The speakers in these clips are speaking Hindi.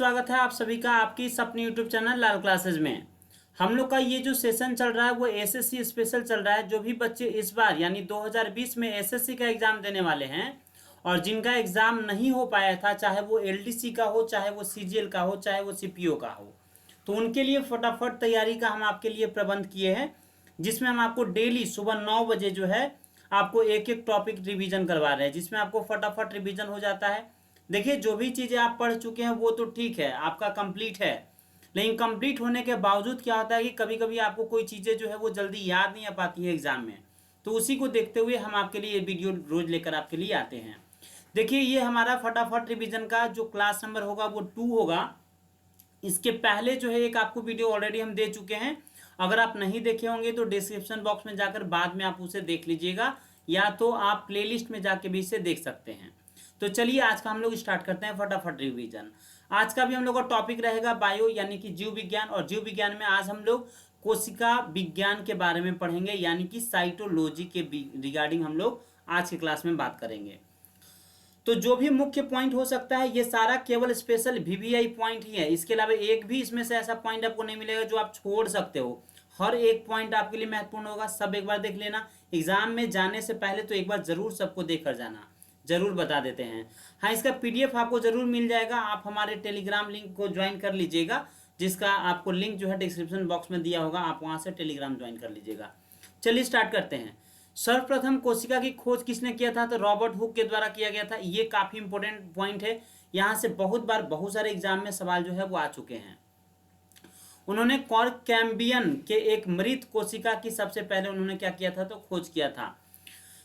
स्वागत है आप सभी का आपकी इस अपने यूट्यूब चैनल लाल क्लासेज में। हम लोग का ये जो सेशन चल रहा है वो एसएससी स्पेशल चल रहा है। जो भी बच्चे इस बार यानी 2020 में एसएससी का एग्ज़ाम देने वाले हैं और जिनका एग्ज़ाम नहीं हो पाया था, चाहे वो एलडीसी का हो, चाहे वो सीजीएल का हो, चाहे वो सीपीओ का हो, तो उनके लिए फटाफट तैयारी का हम आपके लिए प्रबंध किए हैं, जिसमें हम आपको डेली सुबह 9 बजे जो है आपको एक एक टॉपिक रिवीजन करवा रहे हैं, जिसमें आपको फटाफट रिवीजन हो जाता है। देखिए, जो भी चीज़ें आप पढ़ चुके हैं वो तो ठीक है, आपका कंप्लीट है, लेकिन कंप्लीट होने के बावजूद क्या होता है कि कभी कभी आपको कोई चीज़ें जो है वो जल्दी याद नहीं आ पाती है एग्जाम में। तो उसी को देखते हुए हम आपके लिए ये वीडियो रोज लेकर आपके लिए आते हैं। देखिए, ये हमारा फटाफट रिवीजन का जो क्लास नंबर होगा वो 2 होगा। इसके पहले जो है एक आपको वीडियो ऑलरेडी हम दे चुके हैं। अगर आप नहीं देखे होंगे तो डिस्क्रिप्शन बॉक्स में जाकर बाद में आप उसे देख लीजिएगा, या तो आप प्लेलिस्ट में जाके भी इसे देख सकते हैं। तो चलिए आज का हम लोग स्टार्ट करते हैं फटाफट रिवीजन। आज का भी हम लोग का टॉपिक रहेगा बायो यानी कि जीव विज्ञान, और जीव विज्ञान में आज हम लोग कोशिका विज्ञान के बारे में पढ़ेंगे, यानी कि साइटोलॉजी के रिगार्डिंग हम लोग आज के क्लास में बात करेंगे। तो जो भी मुख्य पॉइंट हो सकता है ये सारा केवल स्पेशल वीवीआई पॉइंट ही है। इसके अलावा एक भी इसमें से ऐसा पॉइंट आपको नहीं मिलेगा जो आप छोड़ सकते हो। हर एक पॉइंट आपके लिए महत्वपूर्ण होगा, सब एक बार देख लेना। एग्जाम में जाने से पहले तो एक बार जरूर सबको देख कर जाना, जरूर बता देते हैं। हाँ, इसका पीडीएफ आपको जरूर मिल जाएगा। आप हमारे टेलीग्राम लिंक को ज्वाइन कर लीजिएगा, जिसका आपको लिंक जो है डिस्क्रिप्शन बॉक्स में दिया होगा, आप वहां से टेलीग्राम ज्वाइन कर लीजिएगा। चलिए स्टार्ट करते हैं। सर्वप्रथम कोशिका की खोज किसने किया था? तो रॉबर्ट हुक के द्वारा किया गया था। ये काफी इंपॉर्टेंट पॉइंट है, यहाँ से बहुत बार बहुत सारे एग्जाम में सवाल जो है वो आ चुके हैं। उन्होंने कॉर्कैम्बियन के एक मृत कोशिका की सबसे पहले उन्होंने क्या किया था? तो खोज किया था।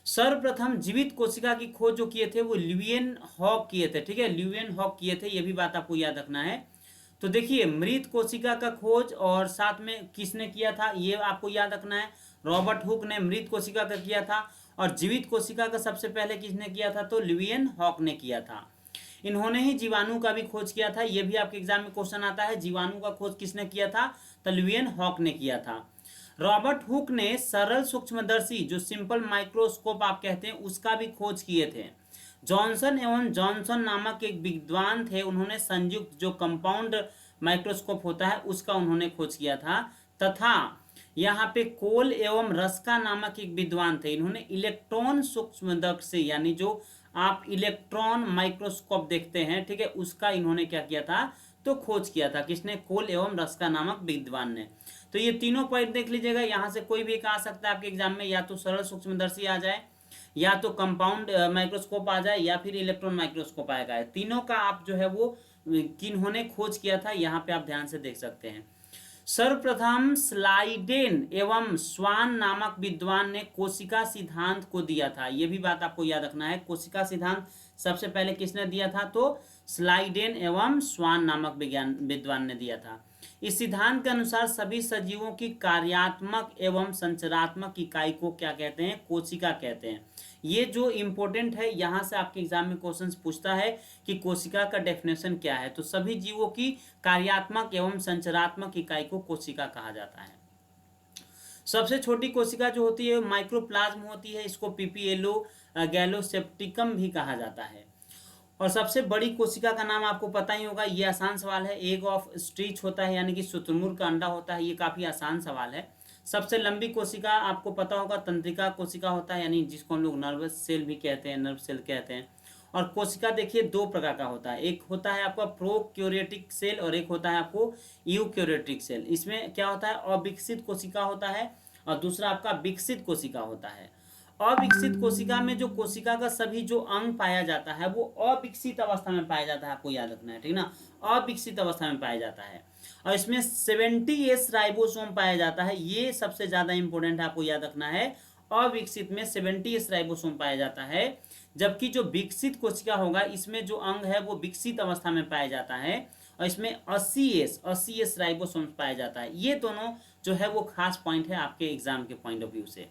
सर्वप्रथम जीवित कोशिका की खोज जो किए थे वो ल्यूएन हॉक किए थे। ठीक है, ल्यूएन हॉक किए थे, ये भी बात आपको याद रखना है। तो देखिए, मृत कोशिका का खोज और साथ में किसने किया था ये आपको याद रखना है। रॉबर्ट हुक ने मृत कोशिका का किया था, और जीवित कोशिका का सबसे पहले किसने किया था? तो ल्यूएन हॉक ने किया था। इन्होंने ही जीवाणु का भी खोज किया था। ये भी आपके एग्जाम में क्वेश्चन आता है, जीवाणु का खोज किसने किया था? तो ल्यूएन हॉक ने किया था। रॉबर्ट हुक ने सरल सूक्ष्मदर्शी जो सिंपल माइक्रोस्कोप आप कहते हैं उसका भी खोज किए थे। जॉनसन एवं जॉनसन नामक एक विद्वान थे, उन्होंने संयुक्त जो कंपाउंड माइक्रोस्कोप होता है उसका उन्होंने खोज किया था। तथा यहाँ पे कोल एवं रस्का नामक एक विद्वान थे, इन्होंने इलेक्ट्रॉन सूक्ष्मदर्शी यानी जो आप इलेक्ट्रॉन माइक्रोस्कोप देखते हैं, ठीक है, उसका इन्होंने क्या किया था? तो खोज किया था। किसने? कोल एवं रस्का नामक विद्वान ने। तो ये तीनों पॉइंट देख लीजिएगा, यहाँ से कोई भी एक आ सकता है आपके एग्जाम में, या तो सरल सूक्ष्मदर्शी आ जाए, या तो कंपाउंड माइक्रोस्कोप आ जाए, या फिर इलेक्ट्रॉन माइक्रोस्कोप आएगा। तीनों का आप जो है वो किन्होंने खोज किया था यहाँ पे आप ध्यान से देख सकते हैं। सर्वप्रथम स्लाइडेन एवं स्वान नामक विद्वान ने कोशिका सिद्धांत को दिया था। यह भी बात आपको याद रखना है। कोशिका सिद्धांत सबसे पहले किसने दिया था? तो स्लाइडेन एवं स्वान नामक विद्वान ने दिया था। इस सिद्धांत के अनुसार सभी सजीवों की कार्यात्मक एवं संरचनात्मक इकाई को क्या कहते हैं? कोशिका कहते हैं। ये जो इंपॉर्टेंट है, यहाँ से आपके एग्जाम में क्वेश्चन पूछता है कि कोशिका का डेफिनेशन क्या है। तो सभी जीवों की कार्यात्मक एवं संरचनात्मक इकाई को कोशिका कहा जाता है। सबसे छोटी कोशिका जो होती है माइक्रोप्लाज्म होती है, इसको पीपीएलो गैलोसेप्टिकम भी कहा जाता है। और सबसे बड़ी कोशिका का नाम आपको पता ही होगा, ये आसान सवाल है। एग ऑफ स्ट्रीच होता है, यानी कि शुतुरमुर्ग का अंडा होता है। ये काफी आसान सवाल है। सबसे लंबी कोशिका आपको पता होगा तंत्रिका कोशिका होता है, यानी जिसको हम लोग नर्वस सेल भी कहते हैं, नर्व सेल कहते हैं। और कोशिका देखिए दो प्रकार का होता है, एक होता है आपका प्रोक्योरेटिक सेल और एक होता है आपको यूक्योरेटिक सेल। इसमें क्या होता है? अविकसित कोशिका होता है, और दूसरा आपका विकसित कोशिका होता है। अविकसित कोशिका में जो कोशिका का सभी जो अंग पाया जाता है वो अविकसित अवस्था में पाया जाता है, आपको याद रखना है, ठीक ना। अविकसित अवस्था में पाया जाता है, और इसमें 70S राइबोसोम पाया जाता है। ये सबसे ज्यादा इंपॉर्टेंट है, आपको याद रखना है। अविकसित में 70S राइबोसोम पाया जाता है, जबकि जो विकसित कोशिका होगा इसमें जो अंग है वो विकसित अवस्था में पाया जाता है, और इसमें 80S राइबोसोम पाया जाता है। ये दोनों जो है वो खास पॉइंट है आपके एग्जाम के पॉइंट ऑफ व्यू से।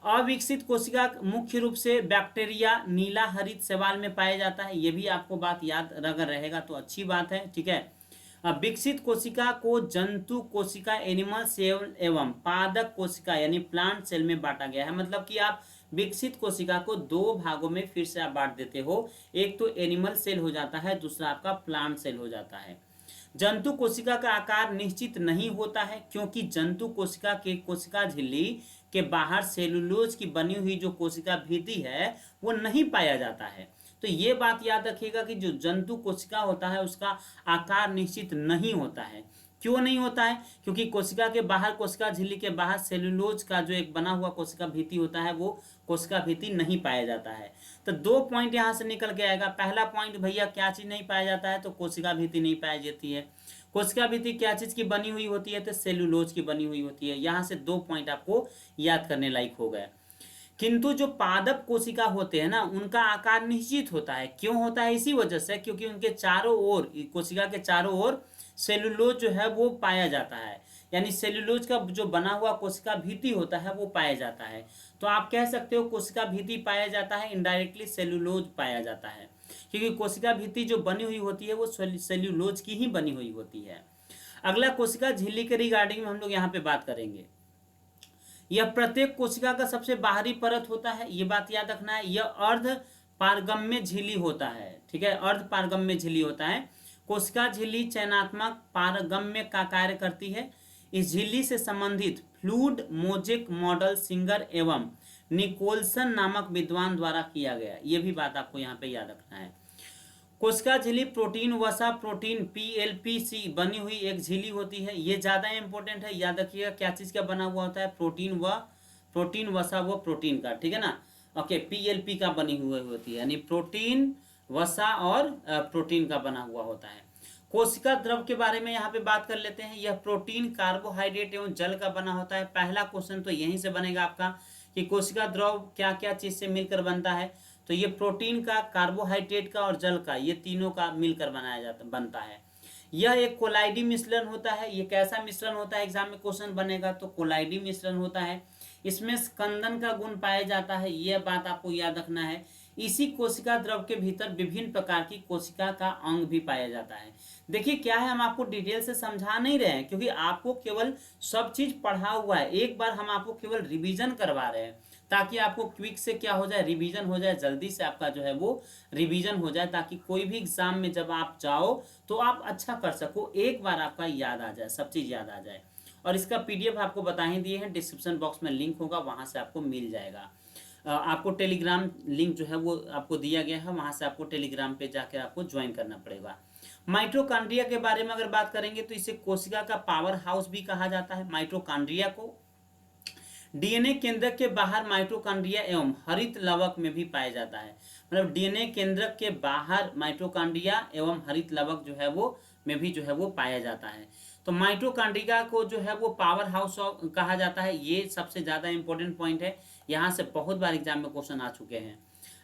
अविकसित कोशिका मुख्य रूप से बैक्टीरिया नीला हरित शैवाल में पाया जाता है। ये भी आपको बात याद अगर रहेगा तो अच्छी बात है, ठीक है। विकसित कोशिका को जंतु कोशिका एनिमल सेल एवं पादप कोशिका यानी प्लांट सेल में बांटा गया है। मतलब कि आप विकसित कोशिका को दो भागों में फिर से आप बांट देते हो। एक तो एनिमल सेल हो जाता है, दूसरा आपका प्लांट सेल हो जाता है। जंतु कोशिका का आकार निश्चित नहीं होता है, क्योंकि जंतु कोशिका के कोशिका झिल्ली के बाहर सेलुलोज की बनी हुई जो कोशिका भित्ति है वो नहीं पाया जाता है। तो ये बात याद रखिएगा कि जो जंतु कोशिका होता है उसका आकार निश्चित नहीं होता है। क्यों नहीं होता है? क्योंकि कोशिका के बाहर, कोशिका झिल्ली के बाहर सेलुलोज का जो एक बना हुआ कोशिका भित्ति होता है वो कोशिका भित्ति नहीं पाया जाता है। तो दो पॉइंट यहाँ से निकल के आएगा। पहला पॉइंट, भैया क्या चीज नहीं पाया जाता है? तो कोशिका भित्ति नहीं पाई जाती है। कोशिका भित्ति क्या चीज की बनी हुई होती है? तो सेलुलोज की बनी हुई होती है। यहाँ से दो पॉइंट आपको याद करने लायक हो गए। किंतु जो पादप कोशिका होते हैं ना, उनका आकार निश्चित होता है। क्यों होता है? इसी वजह से क्योंकि उनके चारों ओर, कोशिका के चारों ओर सेलुलोज जो है वो पाया जाता है, यानी सेलुलोज का जो बना हुआ कोशिका भित्ति होता है वो पाया जाता है। तो आप कह सकते हो कोशिका भित्ति पाया जाता है, इनडायरेक्टली सेलुलोज पाया जाता है, क्योंकि कोशिका भित्ति जो बनी हुई होती है वो सेल्यूलोज की ही बनी हुई होती है। अगला कोशिका झिल्ली के रिगार्डिंग में हम लोग यहाँ पे बात करेंगे। यह प्रत्येक कोशिका का सबसे बाहरी परत होता है, ये बात याद रखना है। यह अर्ध पारगम्य झिल्ली होता है, ठीक है, अर्ध पारगम्य झिल्ली होता है। कोशिका झिल्ली चयनात्मक पारगम्य का कार्य करती है। इस झिल्ली से संबंधित फ्लूइड मोजेक मॉडल सिंगर एवं निकोलसन नामक विद्वान द्वारा किया गया, ये भी बात आपको यहाँ पे याद रखना है। कोशिका झिल्ली प्रोटीन वसा प्रोटीन PLPC बनी हुई एक झिल्ली होती है। ये ज्यादा इंपॉर्टेंट है, याद रखिएगा क्या चीज का बना हुआ होता है? प्रोटीन वसा व प्रोटीन का, ठीक है ना। ओके, PLP का बनी हुई होती है, यानी प्रोटीन वसा और प्रोटीन का बना हुआ होता है। कोशिका द्रव के बारे में यहाँ पे बात कर लेते हैं। यह प्रोटीन, कार्बोहाइड्रेट एवं जल का बना होता है। पहला क्वेश्चन तो यहीं से बनेगा आपका कि कोशिका द्रव क्या क्या चीज से मिलकर बनता है? तो ये प्रोटीन का, कार्बोहाइड्रेट का और जल का, ये तीनों का मिलकर बनता है। यह एक कोलाइडी मिश्रण होता है। ये कैसा मिश्रण होता है? एग्जाम में क्वेश्चन बनेगा तो कोलाइडी मिश्रण होता है। इसमें स्कंदन का गुण पाया जाता है, यह बात आपको याद रखना है। इसी कोशिका द्रव के भीतर विभिन्न प्रकार की कोशिका का अंग भी पाया जाता है। देखिए क्या है, हम आपको डिटेल से समझा नहीं रहे हैं, क्योंकि आपको केवल सब चीज पढ़ा हुआ है। एक बार हम आपको केवल रिवीजन करवा रहे हैं, ताकि आपको क्विक से क्या हो जाए, रिवीजन हो जाए, जल्दी से आपका जो है वो रिवीजन हो जाए, ताकि कोई भी एग्जाम में जब आप जाओ तो आप अच्छा कर सको, एक बार आपका याद आ जाए, सब चीज याद आ जाए। और इसका PDF आपको बता ही दिए हैं, डिस्क्रिप्शन बॉक्स में लिंक होगा, वहां से आपको मिल जाएगा। आपको टेलीग्राम लिंक जो है वो आपको दिया गया है, वहां से आपको टेलीग्राम पे जाकर आपको ज्वाइन करना पड़ेगा। माइटोकॉन्ड्रिया के बारे में अगर बात करेंगे तो इसे कोशिका का पावर हाउस भी कहा जाता है। माइटोकॉन्ड्रिया को DNA केंद्रक के बाहर माइटोकॉन्ड्रिया एवं हरित लवक में भी पाया जाता है। मतलब DNA केंद्रक के बाहर माइटोकॉन्ड्रिया एवं हरित लवक जो है वो में भी जो है वो पाया जाता है। तो माइटोकॉन्ड्रिया को जो है वो पावर हाउस कहा जाता है। ये सबसे ज्यादा इंपॉर्टेंट पॉइंट है, यहाँ से बहुत बार एग्जाम में क्वेश्चन आ चुके हैं।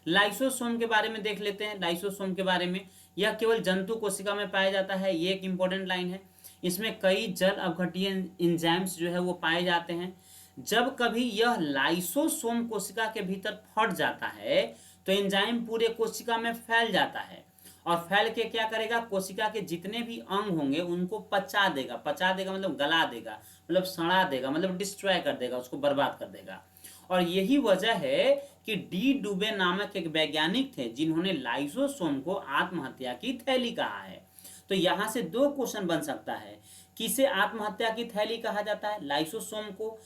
लाइसोसोम के बारे में देख लेते हैं। लाइसोसोम के बारे में, यह केवल जंतु कोशिका में पाया जाता है, ये एक इंपॉर्टेंट लाइन है। इसमें कई जल अपघटीय एंजाइम्स जो है वो पाए जाते हैं। जब कभी यह लाइसोसोम कोशिका के भीतर फट जाता है तो एंजाइम पूरे कोशिका में फैल जाता है, और फैल के क्या करेगा, कोशिका के जितने भी अंग होंगे उनको पचा देगा। पचा देगा मतलब गला देगा, मतलब सड़ा देगा, मतलब डिस्ट्रॉय कर देगा, उसको बर्बाद कर देगा। और यही वजह है कि डी डुबे नामक एक वैज्ञानिक थे जिन्होंने लाइसोसोम को आत्महत्या की थैली कहा है। तो यहां से दो क्वेश्चन बन सकता है, किसे आत्महत्या की थैली कहा जाता है? लाइसोसोम को।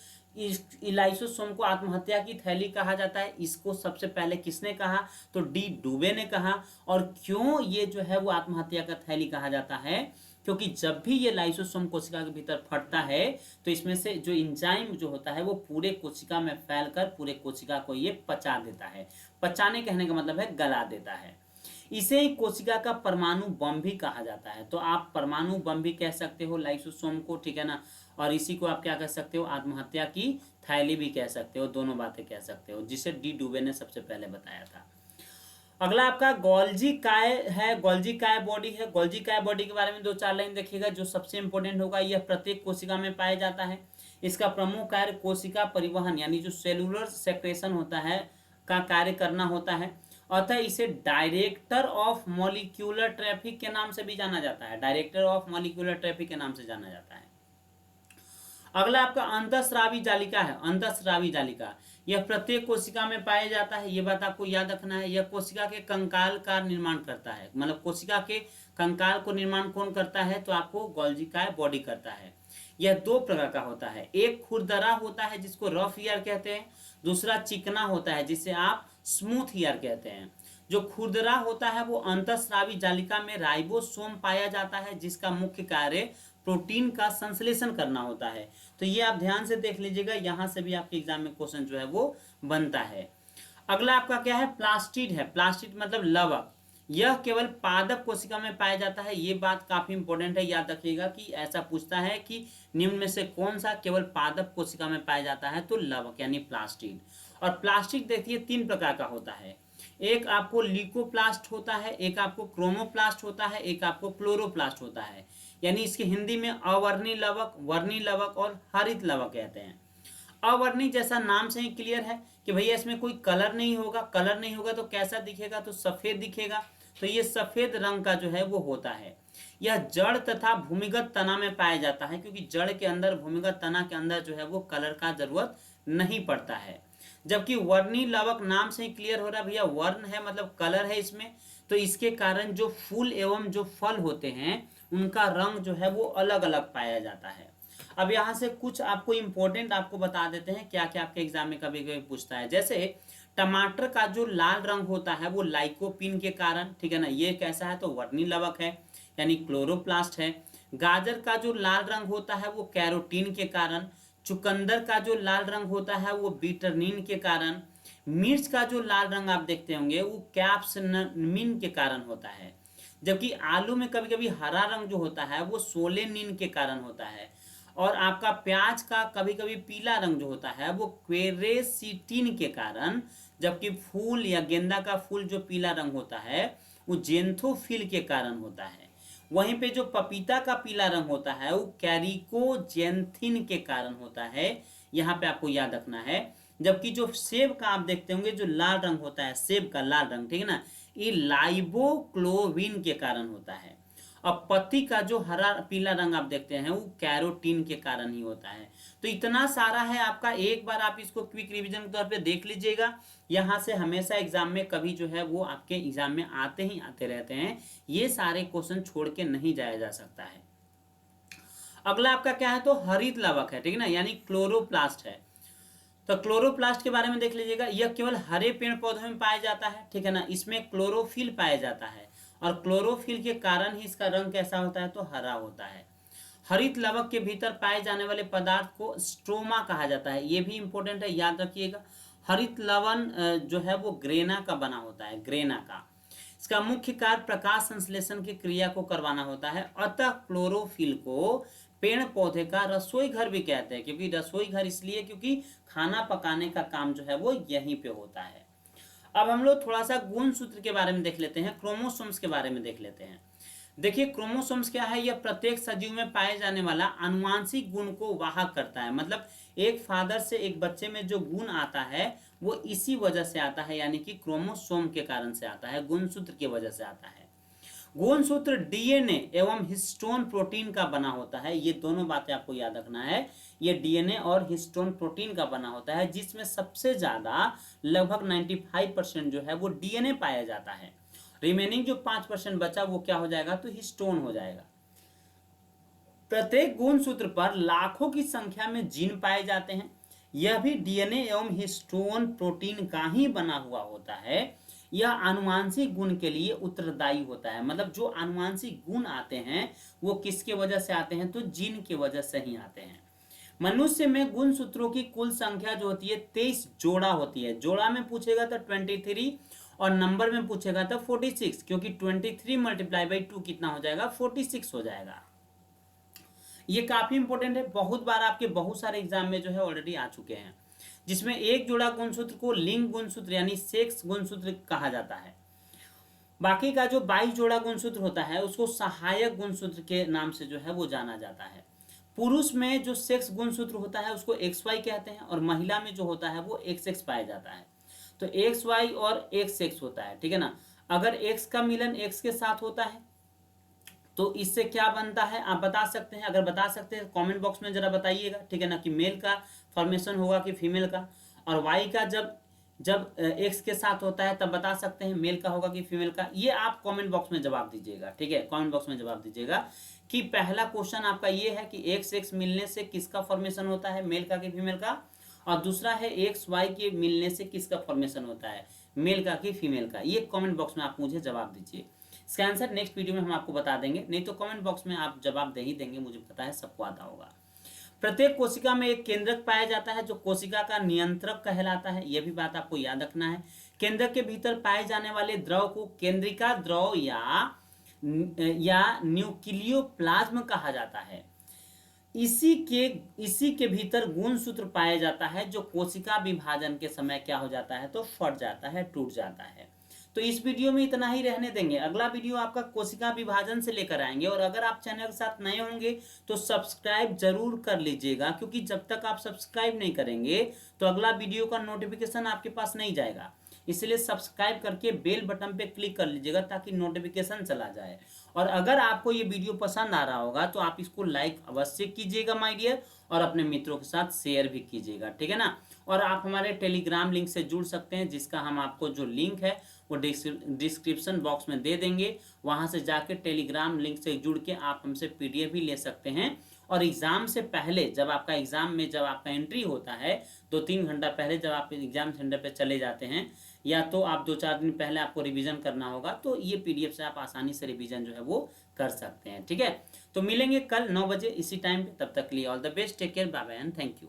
लाइसोसोम को आत्महत्या की थैली कहा जाता है, इसको सबसे पहले किसने कहा? तो डी डुबे ने कहा। और क्यों ये जो है वो आत्महत्या का थैली कहा जाता है? क्योंकि जब भी ये लाइसोसोम कोशिका के भीतर फटता है तो इसमें से जो एंजाइम जो होता है वो पूरे कोशिका में फैलकर पूरे कोशिका को ये पचा देता है। पचाने कहने का मतलब है गला देता है। इसे ही कोशिका का परमाणु बम भी कहा जाता है। तो आप परमाणु बम भी कह सकते हो लाइसोसोम को, ठीक है ना। और इसी को आप क्या कह सकते हो, आत्महत्या की थैली भी कह सकते हो, दोनों बातें कह सकते हो, जिसे डी डुबे ने सबसे पहले बताया था। अगला आपका गोल्जी काय है। गोल्जी काय बॉडी है। गोल्जी काय बॉडी के बारे में दो चार लाइन देखिएगा। जो सबसे इंपॉर्टेंट होगा, यह प्रत्येक कोशिका में पाया जाता है। इसका प्रमुख कार्य कोशिका परिवहन यानी जो सेलुलर सेक्रेशन होता है का कार्य करना होता है। अतः इसे डायरेक्टर ऑफ मॉलिक्यूलर ट्रैफिक के नाम से भी जाना जाता है। डायरेक्टर ऑफ मॉलिक्यूलर ट्रैफिक के नाम से जाना जाता है। अगला आपका अंतःस्रावी जालिका है। अंतःस्रावी जालिका यह प्रत्येक कोशिका में पाया जाता है, ये बात आपको याद रखना है। यह कोशिका के कंकाल का निर्माण करता है, मतलब कोशिका के कंकाल को निर्माण कौन करता है, तो आपको गोल्गी काय बॉडी करता है। यह दो प्रकार का होता है, एक खुरदरा होता है जिसको रफ ईयर कहते हैं, दूसरा चिकना होता है जिसे आप स्मूथ ईयर कहते हैं। जो खुरदरा होता है वो अंतःस्रावी जालिका में राइबोसोम पाया जाता है, जिसका मुख्य कार्य प्रोटीन का संश्लेषण करना होता है। तो ये आप ध्यान से देख लीजिएगा, यहां से भी आपके एग्जाम में क्वेश्चन जो है वो बनता है। अगला आपका क्या है, प्लास्टिड है। प्लास्टिड मतलब लवक, यह केवल पादप कोशिका में पाया जाता है। ये बात काफी इंपॉर्टेंट है, याद रखिएगा कि ऐसा पूछता है कि निम्न में से कौन सा केवल पादप कोशिका में पाया जाता है, तो लवक यानी प्लास्टिड। और प्लास्टिड देखिए तीन प्रकार का होता है, एक आपको ल्यूकोप्लास्ट होता है, एक आपको क्रोमोप्लास्ट होता है, एक आपको क्लोरोप्लास्ट होता है। यानी इसके हिंदी में अवर्णी लवक, वर्णी लवक और हरित लवक कहते हैं। अवर्णी जैसा नाम से ही क्लियर है कि भैया इसमें कोई कलर नहीं होगा, कलर नहीं होगा तो कैसा दिखेगा, तो सफेद दिखेगा। तो ये सफेद रंग का जो है वो होता है। यह जड़ तथा भूमिगत तना में पाया जाता है, क्योंकि जड़ के अंदर, भूमिगत तना के अंदर जो है वो कलर का जरूरत नहीं पड़ता है। जबकि वर्णी लवक नाम से ही क्लियर हो रहा है भैया, वर्ण है मतलब कलर है इसमें, तो इसके कारण जो फूल एवं जो फल होते हैं उनका रंग जो है वो अलग अलग पाया जाता है। अब यहाँ से कुछ आपको इंपॉर्टेंट आपको बता देते हैं क्या क्या आपके एग्जाम में कभी कभी पूछता है। जैसे टमाटर का जो लाल रंग होता है वो लाइकोपिन के कारण, ठीक है ना, ये कैसा है, तो वर्णी लवक है यानी क्लोरोप्लास्ट है। गाजर का जो लाल रंग होता है वो कैरोटीन के कारण। चुकंदर का जो लाल रंग होता है वो बीटरनीन के कारण। मिर्च का जो लाल रंग आप देखते होंगे वो कैप्समिन के कारण होता है। जबकि आलू में कभी कभी हरा रंग जो होता है वो सोलेनिन के कारण होता है। और आपका प्याज का कभी कभी पीला रंग जो होता है वो क्वेरेसिटिन के कारण। जबकि फूल या गेंदा का फूल जो पीला रंग होता है वो जेंथोफिल के कारण होता है। वहीं पे जो पपीता का पीला रंग होता है वो कैरिकोजेंथिन के कारण होता है, यहाँ पे आपको याद रखना है। जबकि जो सेब का आप देखते होंगे जो लाल रंग होता है, सेब का लाल रंग, ठीक है ना, ये लाइबोक्लोविन के कारण होता है। अब पत्ती का जो हरा पीला रंग आप देखते हैं वो कैरोटीन के कारण ही होता है। तो इतना सारा है आपका, एक बार आप इसको क्विक रिवीजन के तौर पे देख लीजिएगा। यहाँ से हमेशा एग्जाम में कभी जो है वो आपके एग्जाम में आते ही आते रहते हैं, ये सारे क्वेश्चन छोड़ के नहीं जाया जा सकता है। अगला आपका क्या है, तो हरित लवक है, ठीक है ना, यानी क्लोरोप्लास्ट है। तो क्लोरोप्लास्ट के बारे में देख लीजिएगा, यह केवल हरे पेड़ पौधों में पाया जाता है, ठीक है ना, इसमें क्लोरोफिल पाया जाता है और क्लोरोफिल के कारण ही इसका रंग कैसा होता है, तो हरा होता है। हरित लवक के भीतर पाए जाने वाले पदार्थ को स्ट्रोमा कहा जाता है, ये भी इंपॉर्टेंट है, याद रखिएगा। हरित लवण जो है वो ग्रेना का बना होता है, ग्रेना का। इसका मुख्य कार्य प्रकाश संश्लेषण की क्रिया को करवाना होता है। अतः क्लोरोफिल को पेड़ पौधे का रसोई घर भी कहते हैं, क्योंकि रसोई घर इसलिए क्योंकि खाना पकाने का काम जो है वो यहीं पे होता है। अब हम लोग थोड़ा सा गुणसूत्र के बारे में देख लेते हैं, क्रोमोसोम्स के बारे में देख लेते हैं। देखिए क्रोमोसोम्स क्या है, यह प्रत्येक सजीव में पाए जाने वाला आनुवांशिक गुण को वाहक करता है। मतलब एक फादर से एक बच्चे में जो गुण आता है वो इसी वजह से आता है, यानी कि क्रोमोसोम के कारण से आता है, गुणसूत्र की वजह से आता है। गुणसूत्र डीएनए एवं हिस्टोन प्रोटीन का बना होता है, ये दोनों बातें आपको याद रखना है। ये डीएनए और हिस्टोन प्रोटीन का बना होता है, जिसमें सबसे ज्यादा लगभग 95% जो है वो डीएनए पाया जाता है। रिमेनिंग जो 5% बचा वो क्या हो जाएगा, तो हिस्टोन हो जाएगा। प्रत्येक गुणसूत्र पर लाखों की संख्या में जीन पाए जाते हैं। यह भी डीएनए एवं हिस्टोन प्रोटीन का ही बना हुआ होता है। यह आनुवांशिक गुण के लिए उत्तरदायी होता है। मतलब जो आनुवांशिक गुण आते हैं वो किसके वजह से आते हैं, तो जीन की वजह से ही आते हैं। मनुष्य में गुणसूत्रों की कुल संख्या जो होती है 23 जोड़ा होती है। जोड़ा में पूछेगा तो 23 और नंबर में पूछेगा तो 46, क्योंकि 23 मल्टीप्लाई बाई 2 कितना हो जाएगा, 46 हो जाएगा। ये काफी इंपॉर्टेंट है, बहुत बार आपके बहुत सारे एग्जाम में जो है ऑलरेडी आ चुके हैं। जिसमें एक जोड़ा गुणसूत्र को लिंग गुणसूत्र यानी सेक्स गुणसूत्र कहा जाता है। बाकी का जो 22 जोड़ा गुणसूत्र होता है उसको सहायक गुणसूत्र के नाम से जो है वो जाना जाता है। पुरुष में जो सेक्स गुणसूत्र होता है उसको XY कहते हैं और महिला में जो होता है वो XX पाया जाता है। तो XY और XX होता है, ठीक है ना। अगर X का मिलन X के साथ होता है तो इससे क्या बनता है आप बता सकते हैं? अगर बता सकते हैं कमेंट बॉक्स में जरा बताइएगा, ठीक है ना, कि मेल का फॉर्मेशन होगा कि फीमेल का। और वाई का जब जब एक्स के साथ होता है तब बता सकते हैं मेल का होगा कि फीमेल का। ये आप कमेंट बॉक्स में जवाब दीजिएगा, ठीक है, कमेंट बॉक्स में जवाब दीजिएगा कि पहला क्वेश्चन आपका ये है कि एक्स एक्स मिलने से किसका फॉर्मेशन होता है, मेल का कि फीमेल का। और दूसरा है एक्स वाई के मिलने से किसका फॉर्मेशन होता है, मेल का कि फीमेल का। ये कमेंट बॉक्स में आप मुझे जवाब दीजिए। इसका आंसर नेक्स्ट वीडियो में हम आपको बता देंगे, नहीं तो कमेंट बॉक्स में आप जवाब दे ही देंगे, मुझे पता है सबको आता होगा। प्रत्येक कोशिका में एक केंद्रक पाया जाता है जो कोशिका का नियंत्रक कहलाता है, यह भी बात आपको याद रखना है। केंद्रक के भीतर पाए जाने वाले द्रव को केंद्रिका द्रव या न्यूक्लियोप्लाज्म कहा जाता है। इसी के भीतर गुणसूत्र पाया जाता है जो कोशिका विभाजन के समय क्या हो जाता है, तो फट जाता है, टूट जाता है। तो इस वीडियो में इतना ही रहने देंगे, अगला वीडियो आपका कोशिका विभाजन से लेकर आएंगे। और अगर आप चैनल के साथ नए होंगे तो सब्सक्राइब जरूर कर लीजिएगा, क्योंकि जब तक आप सब्सक्राइब नहीं करेंगे तो अगला वीडियो का नोटिफिकेशन आपके पास नहीं जाएगा। इसलिए सब्सक्राइब करके बेल बटन पे क्लिक कर लीजिएगा ताकि नोटिफिकेशन चला जाए। और अगर आपको ये वीडियो पसंद आ रहा होगा तो आप इसको लाइक अवश्य कीजिएगा माय डियर, और अपने मित्रों के साथ शेयर भी कीजिएगा, ठीक है ना। और आप हमारे टेलीग्राम लिंक से जुड़ सकते हैं, जिसका हम आपको जो लिंक है वो डिस्क्रिप्शन बॉक्स में दे देंगे। वहां से जाके टेलीग्राम लिंक से जुड़ के आप हमसे पीडीएफ भी ले सकते हैं। और एग्जाम से पहले जब आपका एग्जाम में जब आपका एंट्री होता है 2-3 घंटा पहले जब आप एग्जाम सेंटर पे चले जाते हैं, या तो आप 2-4 दिन पहले आपको रिवीजन करना होगा, तो ये पीडीएफ से आप आसानी से रिवीजन जो है वो कर सकते हैं, ठीक है। तो मिलेंगे कल 9 बजे इसी टाइम पे, तब तक के लिए all the best, take care, bye bye and thank you.